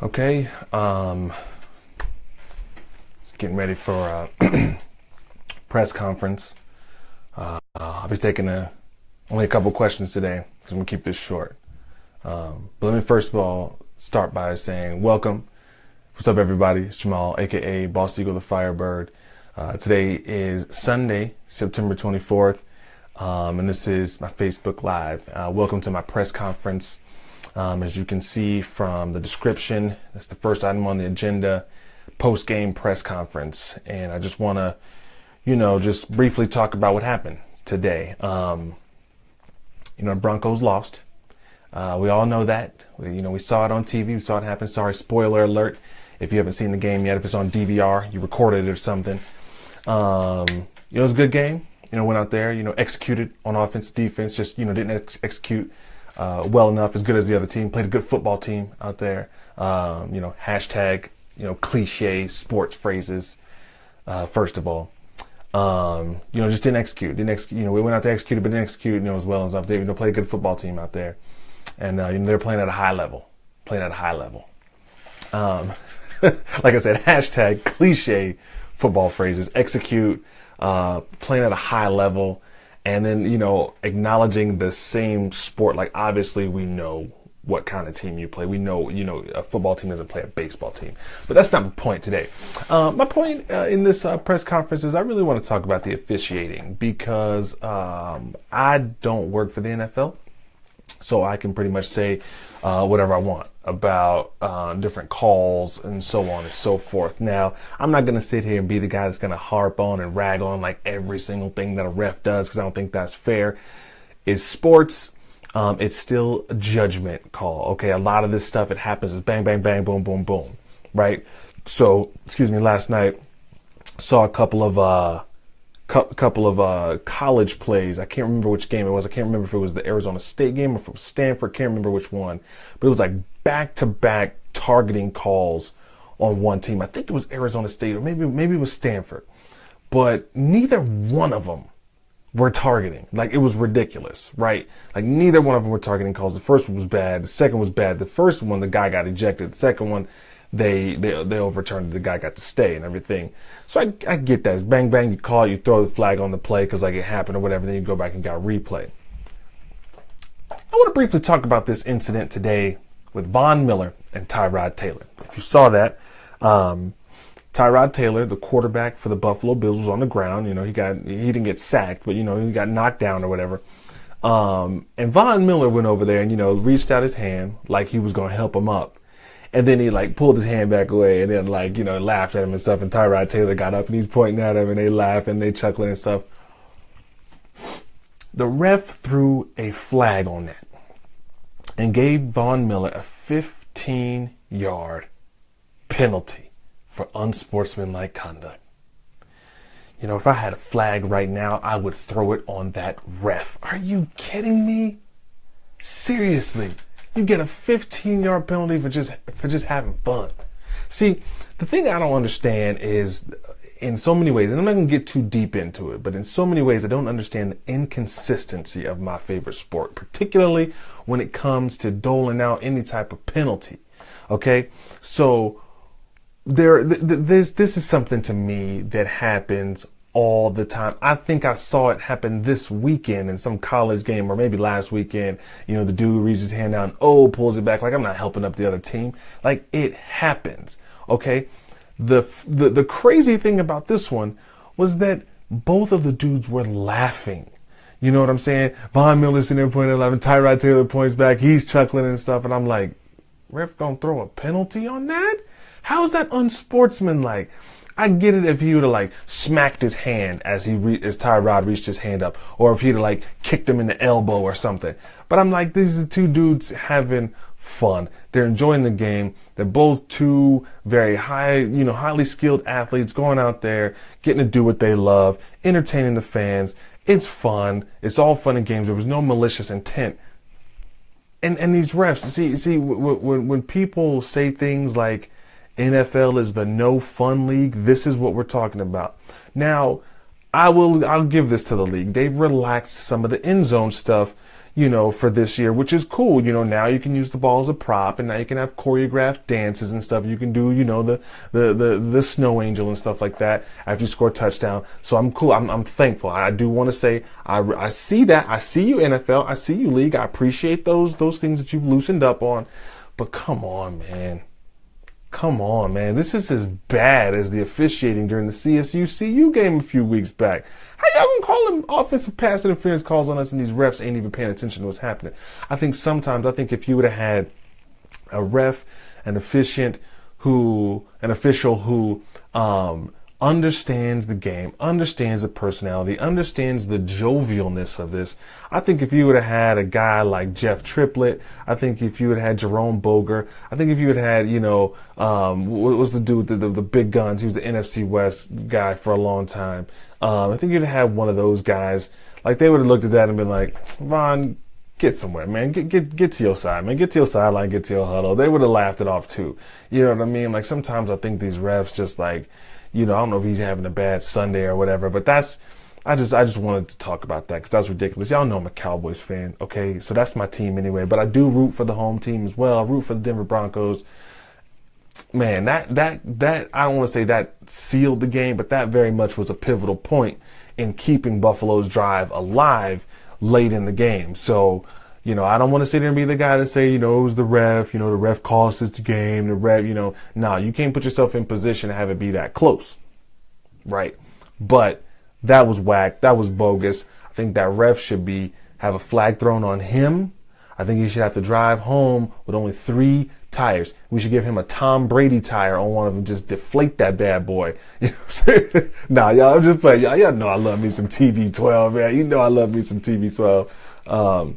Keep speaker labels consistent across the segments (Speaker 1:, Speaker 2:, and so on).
Speaker 1: Okay, just getting ready for a press conference. I'll be taking only a couple questions today because I'm gonna keep this short. But let me first of all start by saying welcome. What's up, everybody? It's Jamal, aka Boss Eagle the Firebird. Today is Sunday, September 24th, and this is my Facebook Live. Welcome to my press conference. As you can see from the description, that's the first item on the agenda, post-game press conference. And I just want to, just briefly talk about what happened today. Broncos lost. We all know that. We saw it on TV. We saw it happen. Sorry, spoiler alert. If you haven't seen the game yet, if it's on DVR, you recorded it or something. It was a good game. Went out there, executed on offense, defense, just, didn't execute well enough, as good as the other team. Played a good football team out there. Hashtag, cliche sports phrases, first of all. Just didn't execute. We went out there, executed, but didn't execute, as well as they, played a good football team out there. And, they're playing at a high level. Like I said, hashtag cliche football phrases, execute, playing at a high level. And then, acknowledging the same sport. Like, obviously, we know what kind of team you play. We know, a football team doesn't play a baseball team. But that's not my point today. My point in this press conference is I really want to talk about the officiating because I don't work for the NFL. So I can pretty much say whatever I want about different calls and so on and so forth. Now, I'm not going to sit here and be the guy that's going to harp on and rag on like every single thing that a ref does because I don't think that's fair. It's sports. It's still a judgment call. Okay, a lot of this stuff, it happens as bang, bang, bang, boom, boom, boom. Right? So, last night, saw a couple of college plays. I can't remember which game it was. I can't remember if it was the Arizona State game or from Stanford. Can't remember which one. But it was like back-to-back targeting calls on one team. I think it was Arizona State or maybe it was Stanford. But neither one of them were targeting. Like, it was ridiculous, right? Like, neither one of them were targeting calls. The first one was bad. The second was bad. The first one, the guy got ejected. The second one, they overturned it. The guy got to stay and everything. So I get that. It's bang, bang, you call it, you throw the flag on the play because like it happened or whatever. Then you go back and got a replay. I want to briefly talk about this incident today with Von Miller and Tyrod Taylor. If you saw that, Tyrod Taylor, the quarterback for the Buffalo Bills, was on the ground. He didn't get sacked, but he got knocked down or whatever. And Von Miller went over there and reached out his hand like he was going to help him up. And then he pulled his hand back away and then laughed at him and stuff. And Tyrod Taylor got up and he's pointing at him and they laugh and they chuckling and stuff. The ref threw a flag on that and gave Von Miller a 15-yard penalty for unsportsmanlike conduct. If I had a flag right now, I would throw it on that ref. Are you kidding me? Seriously. You get a 15-yard penalty for just having fun. See, the thing I don't understand is in so many ways, and I'm not going to get too deep into it, but in so many ways I don't understand the inconsistency of my favorite sport, particularly when it comes to doling out any type of penalty. Okay? So this is something to me that happens all the time. I think I saw it happen this weekend in some college game or maybe last weekend. The dude reaches his hand out and pulls it back. Like, I'm not helping up the other team. Like, it happens. Okay. The crazy thing about this one was that both of the dudes were laughing. You know what I'm saying? Von Miller's sitting there pointing and laughing. Tyrod Taylor points back. He's chuckling and stuff. And I'm like, ref gonna throw a penalty on that? How is that unsportsmanlike? I get it if he would have smacked his hand as Tyrod reached his hand up, or if he'd have kicked him in the elbow or something. But I'm like, these are two dudes having fun. They're enjoying the game. They're both two very highly skilled athletes going out there, getting to do what they love, entertaining the fans. It's fun. It's all fun and games. There was no malicious intent. And these refs, see, when people say things like NFL is the no fun league, this is what we're talking about. Now, I'll give this to the league. They've relaxed some of the end zone stuff for this year, which is cool. Now you can use the ball as a prop, and now you can have choreographed dances and stuff. You can do, the snow angel and stuff like that after you score a touchdown. So I'm cool. I'm thankful. I do want to say I see that. I see you, NFL. I see you, league. I appreciate those things that you've loosened up on. But come on, man. Come on, man. This is as bad as the officiating during the CSU-CU game a few weeks back. How y'all gonna call them offensive pass interference calls on us and these refs ain't even paying attention to what's happening? I think if you would have had a ref, an official who understands the game, understands the personality, understands the jovialness of this. I think if you would have had a guy like Jeff Triplett, I think if you would have had Jerome Boger, I think if you would have had, what was the dude, the big guns, he was the NFC West guy for a long time. I think you'd have had one of those guys, like they would have looked at that and been like, Von, get somewhere, man. Get to your side, man. Get to your sideline, get to your huddle. They would have laughed it off too. You know what I mean? Like sometimes I think these refs just like, I don't know if he's having a bad Sunday or whatever, but I just wanted to talk about that because that's ridiculous. Y'all know I'm a Cowboys fan, okay? So that's my team anyway, but I do root for the home team as well. I root for the Denver Broncos. Man, that I don't want to say that sealed the game, but that very much was a pivotal point in keeping Buffalo's drive alive late in the game. So, I don't want to sit there and be the guy to say, it was the ref, the ref cost us the game, the ref, no, you can't put yourself in position to have it be that close, right? But that was whack. That was bogus. I think that ref should have a flag thrown on him. I think he should have to drive home with only 3 tires. We should give him a Tom Brady tire on one of them. Just deflate that bad boy. You know what I'm saying? Nah, y'all, I'm just playing. Y'all know I love me some TB12, man. You know I love me some TB12.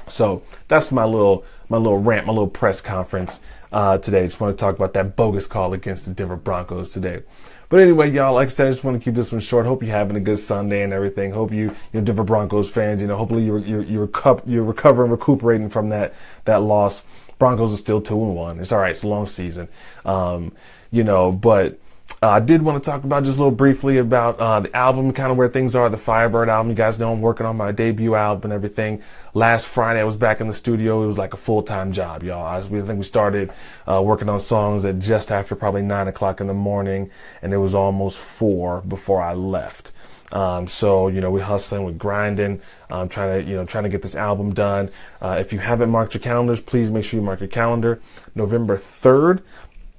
Speaker 1: So that's my little rant, my little press conference today. Just want to talk about that bogus call against the Denver Broncos today. But anyway, y'all, like I said, I just want to keep this one short. Hope you're having a good Sunday and everything. Hope you Denver Broncos fans, hopefully you're recovering, recuperating from that loss. Broncos are still 2-1. It's all right. It's a long season. But I did want to talk about just a little briefly about the album, kind of where things are, the Firebird album. You guys know I'm working on my debut album and everything. Last Friday, I was back in the studio. It was like a full-time job, y'all. I think we started working on songs at just after probably 9 o'clock in the morning, and it was almost 4 before I left. So, we're hustling, we're grinding, trying to get this album done. If you haven't marked your calendars, please make sure you mark your calendar. November 3rd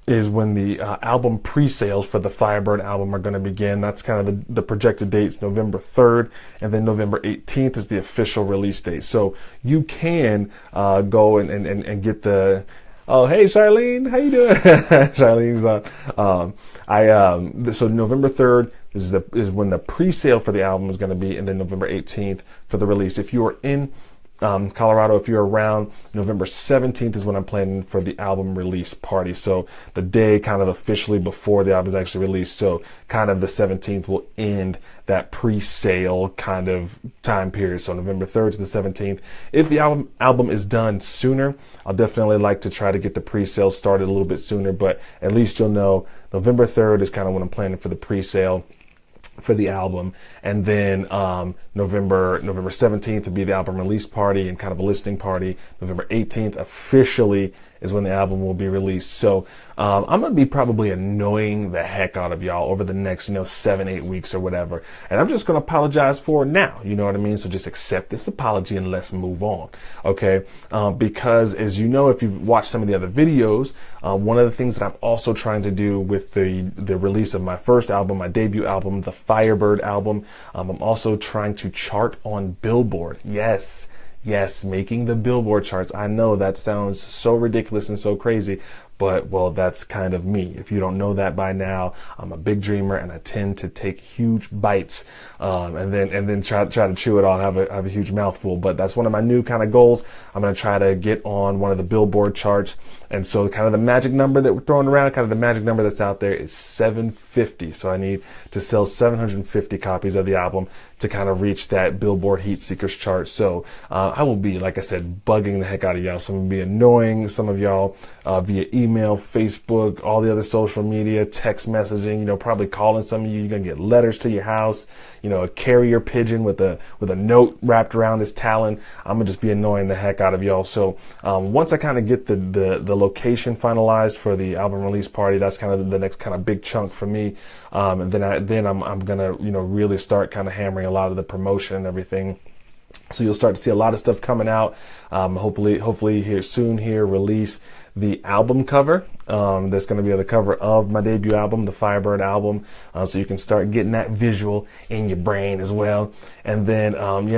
Speaker 1: is when the album pre-sales for the Firebird album are going to begin. That's kind of the projected dates, November 3rd, and then November 18th is the official release date. So you can go and get the... Oh, hey, Charlene, how you doing? Charlene's on. So November 3rd is when the pre-sale for the album is going to be, and then November 18th for the release. If you are in Colorado, if you're around, November 17th is when I'm planning for the album release party. So the day kind of officially before the album is actually released. So kind of the 17th will end that pre-sale kind of time period. So November 3rd to the 17th. If the album is done sooner, I'll definitely like to try to get the pre-sale started a little bit sooner, but at least you'll know November 3rd is kind of when I'm planning for the pre-sale for the album, and then November 17th would be the album release party and kind of a listening party. November 18th officially is when the album will be released. So I'm gonna be probably annoying the heck out of y'all over the next 7-8 weeks or whatever, and I'm just gonna apologize for it now. You know what I mean? So just accept this apology and let's move on, okay? Because as you know, if you've watched some of the other videos, one of the things that I'm also trying to do with the release of my first album, my debut album, the Firebird album, I'm also trying to chart on Billboard. Yes, making the Billboard charts. I know that sounds so ridiculous and so crazy, but well, that's kind of me. If you don't know that by now, I'm a big dreamer and I tend to take huge bites and then try to chew it all and have a huge mouthful. But that's one of my new kind of goals. I'm going to try to get on one of the Billboard charts. And so kind of the magic number that we're throwing around, kind of the magic number that's out there is 750. So I need to sell 750 copies of the album to kind of reach that Billboard Heat Seekers chart. So I will be, like I said, bugging the heck out of y'all. So I'm going to be annoying some of y'all via email, Facebook, all the other social media, text messaging, you know, probably calling some of you. You're going to get letters to your house, you know, a carrier pigeon with a note wrapped around his talon. I'm going to just be annoying the heck out of y'all. So once I kind of get the location finalized for the album release party, that's kind of the next kind of big chunk for me. And then I'm going to, you know, really start kind of hammering a lot of the promotion and everything. So you'll start to see a lot of stuff coming out. Hopefully here soon release the album cover. That's going to be the cover of my debut album, the Firebird album. So you can start getting that visual in your brain as well. And then,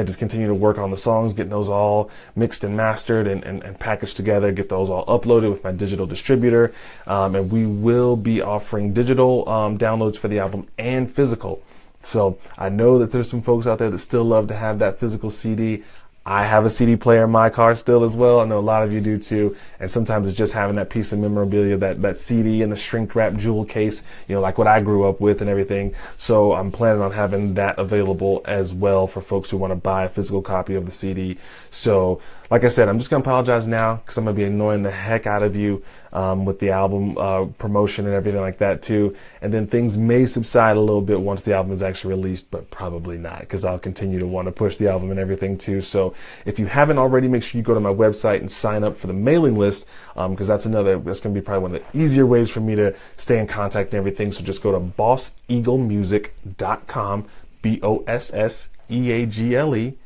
Speaker 1: just continue to work on the songs, getting those all mixed and mastered and packaged together, get those all uploaded with my digital distributor. And we will be offering digital downloads for the album and physical. So I know that there's some folks out there that still love to have that physical CD. I have a CD player in my car still as well. I know a lot of you do too. And sometimes it's just having that piece of memorabilia, that CD in the shrink wrap jewel case, you know, like what I grew up with and everything. So I'm planning on having that available as well for folks who want to buy a physical copy of the CD. So like I said, I'm just going to apologize now because I'm going to be annoying the heck out of you with the album promotion and everything like that too. And then things may subside a little bit once the album is actually released, but probably not, because I'll continue to want to push the album and everything too. So if you haven't already, make sure you go to my website and sign up for the mailing list, because that's going to be probably one of the easier ways for me to stay in contact and everything. So just go to bosseaglemusic.com, BOSSEAGLE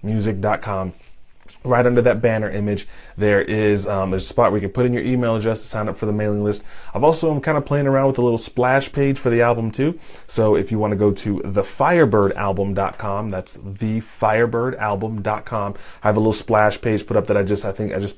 Speaker 1: music.com. Right under that banner image, there's a spot where you can put in your email address to sign up for the mailing list. I'm kind of playing around with a little splash page for the album too. So if you want to go to thefirebirdalbum.com, that's thefirebirdalbum.com. I have a little splash page put up that I just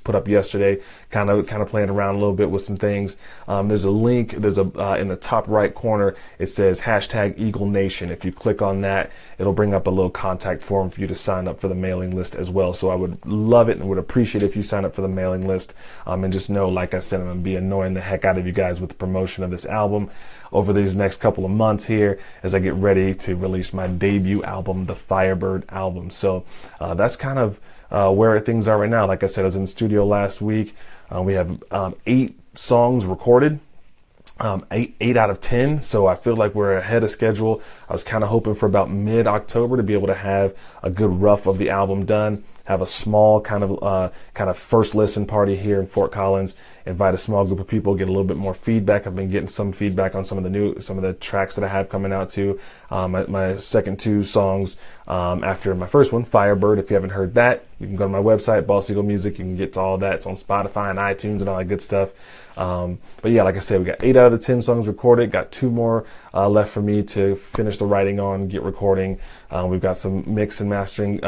Speaker 1: put up yesterday, kind of playing around a little bit with some things. There's a link, in the top right corner, it says #EagleNation. If you click on that, it'll bring up a little contact form for you to sign up for the mailing list as well. So I would love it and would appreciate if you sign up for the mailing list, and just know, like I said, I'm going to be annoying the heck out of you guys with the promotion of this album over these next couple of months here as I get ready to release my debut album, the Firebird album. So that's kind of where things are right now. Like I said, I was in the studio last week. We have 8 songs recorded. 8 out of 10. So I feel like we're ahead of schedule. I was kind of hoping for about mid-October to be able to have a good rough of the album done, have a small kind of first listen party here in Fort Collins, invite a small group of people, get a little bit more feedback. I've been getting some feedback on some of the tracks that I have coming out too. My second 2 songs after my first one, Firebird. If you haven't heard that, you can go to my website, Boss Eagle Music. You can get to all that. It's on Spotify and iTunes and all that good stuff. But yeah, like I said, we got 8 out of the 10 songs recorded. Got 2 more left for me to finish the writing on, get recording. We've got some mix and mastering,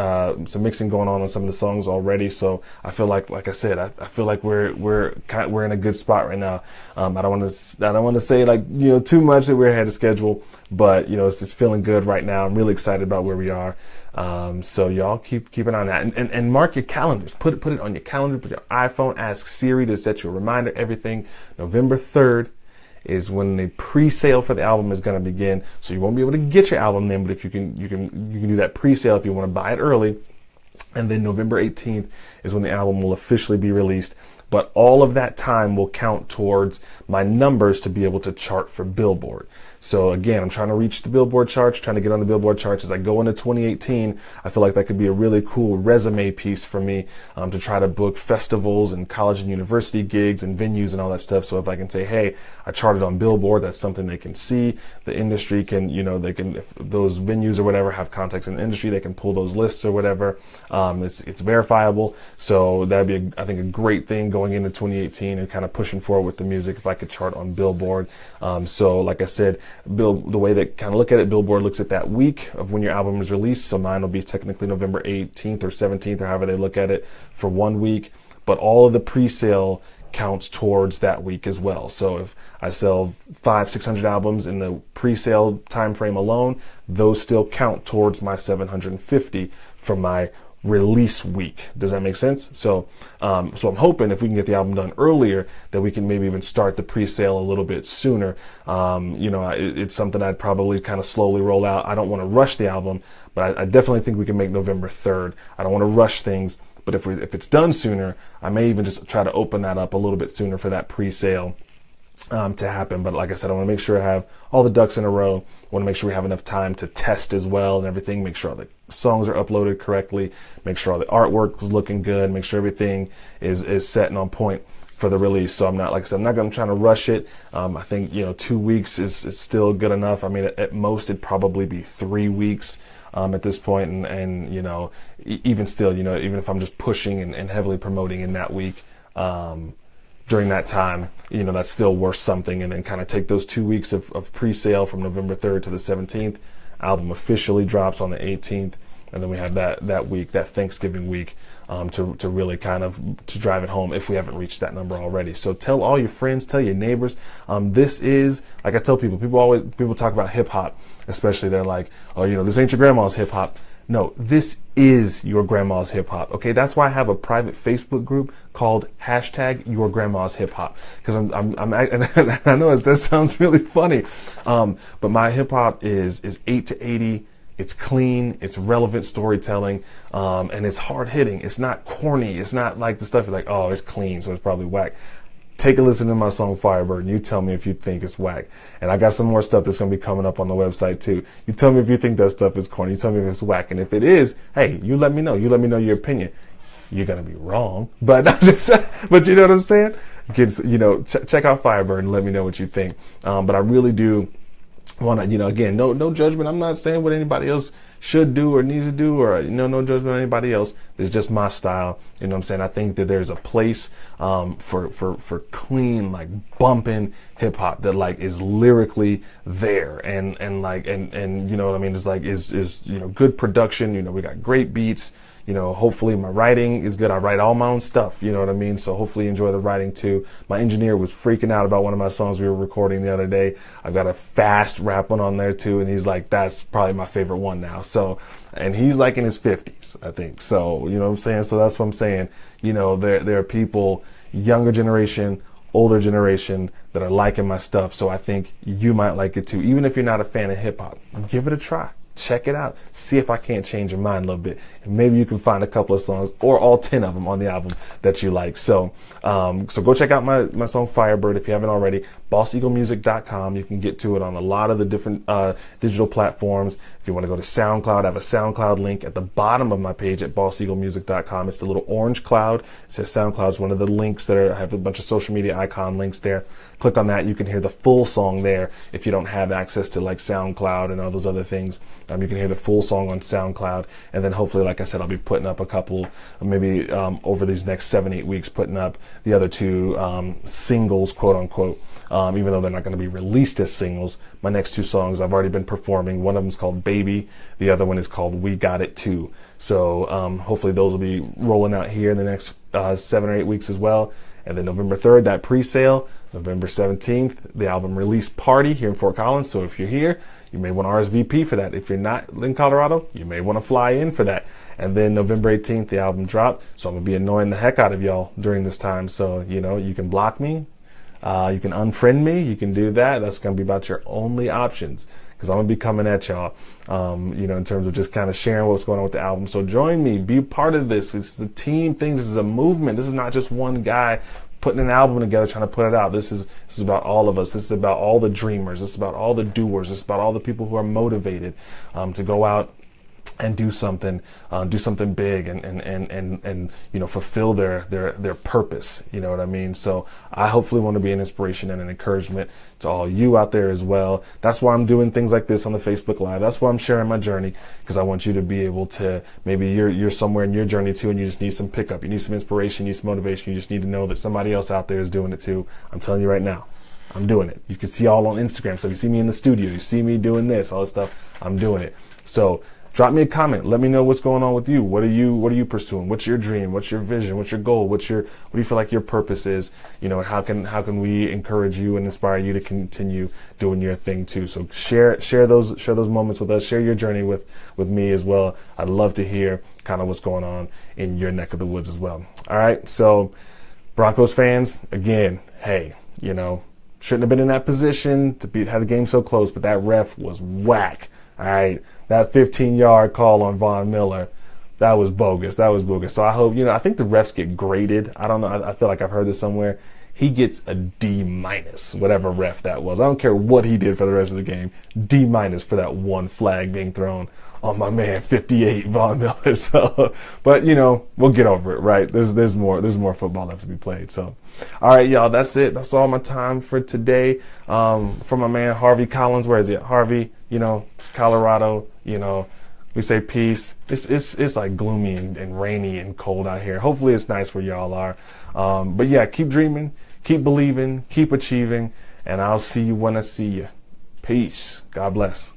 Speaker 1: some mixing going on some of the songs already. So I feel like I said, I feel like we're in a good spot right now. I don't want to say too much that we're ahead of schedule, but it's just feeling good right now. I'm really excited about where we are. So y'all keep an eye on that and mark your calendars. Put it on your calendar. Put your iPhone. Ask Siri to set you a reminder. Everything. November 3rd is when the pre-sale for the album is going to begin. So you won't be able to get your album then, but if you can do that pre-sale if you want to buy it early. And then November 18th is when the album will officially be released. But all of that time will count towards my numbers to be able to chart for Billboard. So again, I'm trying to reach the Billboard charts, trying to get on the Billboard charts as I go into 2018. I feel like that could be a really cool resume piece for me to try to book festivals and college and university gigs and venues and all that stuff. So if I can say, hey, I charted on Billboard, that's something they can see. The industry can, if those venues or whatever have contacts in the industry, they can pull those lists or whatever. It's verifiable. So that'd be, I think, a great thing going into 2018 and kind of pushing forward with the music if I could chart on Billboard. So like I said, the way that kind of look at it, Billboard looks at that week of when your album is released. So mine will be technically November 18th or 17th or however they look at it for 1 week. But all of the pre-sale counts towards that week as well. So if I sell 500-600 albums in the pre-sale time frame alone, those still count towards my 750 for my release week. Does that make sense? So I'm hoping if we can get the album done earlier, that we can maybe even start the pre-sale a little bit sooner. It's something I'd probably kind of slowly roll out. I don't want to rush the album, but I definitely think we can make November 3rd. I don't want to rush things, But if it's done sooner, I may even just try to open that up a little bit sooner for that pre-sale to happen. But like I said, I want to make sure I have all the ducks in a row. I want to make sure we have enough time to test as well and everything. Make sure all the songs are uploaded correctly. Make sure all the artwork is looking good. Make sure everything is set and on point for the release. So I'm not, like I said, I'm not going to try to rush it. I think, 2 weeks is still good enough. I mean, at most it'd probably be 3 weeks at this point. And even still, even if I'm just pushing and heavily promoting in that week, during that time, that's still worth something. And then kind of take those 2 weeks of pre-sale from November 3rd to the 17th. Album officially drops on the 18th. And then we have that week, that Thanksgiving week, to really kind of to drive it home if we haven't reached that number already. So tell all your friends, tell your neighbors. This is, like I tell people talk about hip hop, especially they're like, oh, this ain't your grandma's hip hop. No, this is your grandma's hip hop. Okay, that's why I have a private Facebook group called #YourGrandma'sHipHop, because and I know that sounds really funny, but my hip hop is 8 to 80. It's clean, it's relevant storytelling, and it's hard hitting. It's not corny. It's not like the stuff you're like, oh, it's clean, so it's probably whack. Take a listen to my song Firebird and you tell me if you think it's whack. And I got some more stuff that's going to be coming up on the website too. You tell me if you think that stuff is corny. You tell me if it's whack. And if it is, hey, you let me know. You let me know your opinion. You're going to be wrong. But but you know what I'm saying? Check out Firebird and let me know what you think. But I really do want to, again, no judgment. I'm not saying what anybody else should do or needs to do, or no judgment on anybody else. It's just my style. You know what I'm saying? I think that there's a place for clean, like bumping hip hop that like is lyrically there and you know what I mean? It's like is good production. We got great beats. Hopefully my writing is good. I write all my own stuff, you know what I mean? So hopefully you enjoy the writing too. My engineer was freaking out about one of my songs we were recording the other day. I've got a fast rap one on there too. And he's like, that's probably my favorite one now. So, and he's like in his 50s, I think. So, you know what I'm saying? So that's what I'm saying. There are people, younger generation, older generation, that are liking my stuff. So I think you might like it too. Even if you're not a fan of hip hop, give it a try. Check it out. See if I can't change your mind a little bit. And maybe you can find a couple of songs or all 10 of them on the album that you like. So go check out my song Firebird if you haven't already. BossEagleMusic.com. You can get to it on a lot of the different digital platforms. If you want to go to SoundCloud, I have a SoundCloud link at the bottom of my page at BossEagleMusic.com. It's the little orange cloud. It says SoundCloud is one of the links that I have a bunch of social media icon links there. Click on that. You can hear the full song there if you don't have access to like SoundCloud and all those other things. You can hear the full song on SoundCloud, and then hopefully, like I said, I'll be putting up a couple, maybe over these next 7-8 weeks, putting up the other two singles, quote unquote, even though they're not going to be released as singles. My next two songs I've already been performing. One of them is called Baby. The other one is called We Got It Too. So hopefully those will be rolling out here in the next 7 or 8 weeks as well. And then November 3rd, that pre-sale. November 17th, the album release party here in Fort Collins. So if you're here, you may want to RSVP for that. If you're not in Colorado, you may want to fly in for that. And then November 18th, the album dropped. So I'm going to be annoying the heck out of y'all during this time. So, you can block me. You can unfriend me. You can do that. That's going to be about your only options, because I'm going to be coming at y'all, in terms of just kind of sharing what's going on with the album. So join me. Be part of this. It's a team thing. This is a movement. This is not just one guy putting an album together, trying to put it out. This is about all of us. This is about all the dreamers. This is about all the doers. This is about all the people who are motivated to go out and do something big and fulfill their purpose. You know what I mean? So I hopefully want to be an inspiration and an encouragement to all you out there as well. That's why I'm doing things like this on the Facebook Live. That's why I'm sharing my journey, because I want you to be able to, maybe you're somewhere in your journey too, and you just need some pickup. You need some inspiration. You need some motivation. You just need to know that somebody else out there is doing it too. I'm telling you right now, I'm doing it. You can see all on Instagram. So if you see me in the studio, you see me doing this, all this stuff, I'm doing it. So drop me a comment. Let me know what's going on with you. What are you pursuing? What's your dream? What's your vision? What's your goal? What do you feel like your purpose is? How can we encourage you and inspire you to continue doing your thing too? So share those moments with us. Share your journey with me as well. I'd love to hear kind of what's going on in your neck of the woods as well. All right. So Broncos fans, again, hey, shouldn't have been in that position to have the game so close, but that ref was whack. All right, that 15-yard call on Von Miller That was bogus. That was bogus. So I hope, I think the refs get graded. I don't know. I feel like I've heard this somewhere. He gets a D minus, whatever ref that was. I don't care what he did for the rest of the game. D minus for that one flag being thrown on my man 58 Von Miller. So, but we'll get over it, right? There's more football left to be played. So, all right, y'all, that's it. That's all my time for today. For my man Harvey Collins, where is he? Harvey, it's Colorado. We say peace. It's like gloomy and rainy and cold out here. Hopefully it's nice where y'all are. But yeah, keep dreaming, keep believing, keep achieving, and I'll see you when I see you. Peace. God bless.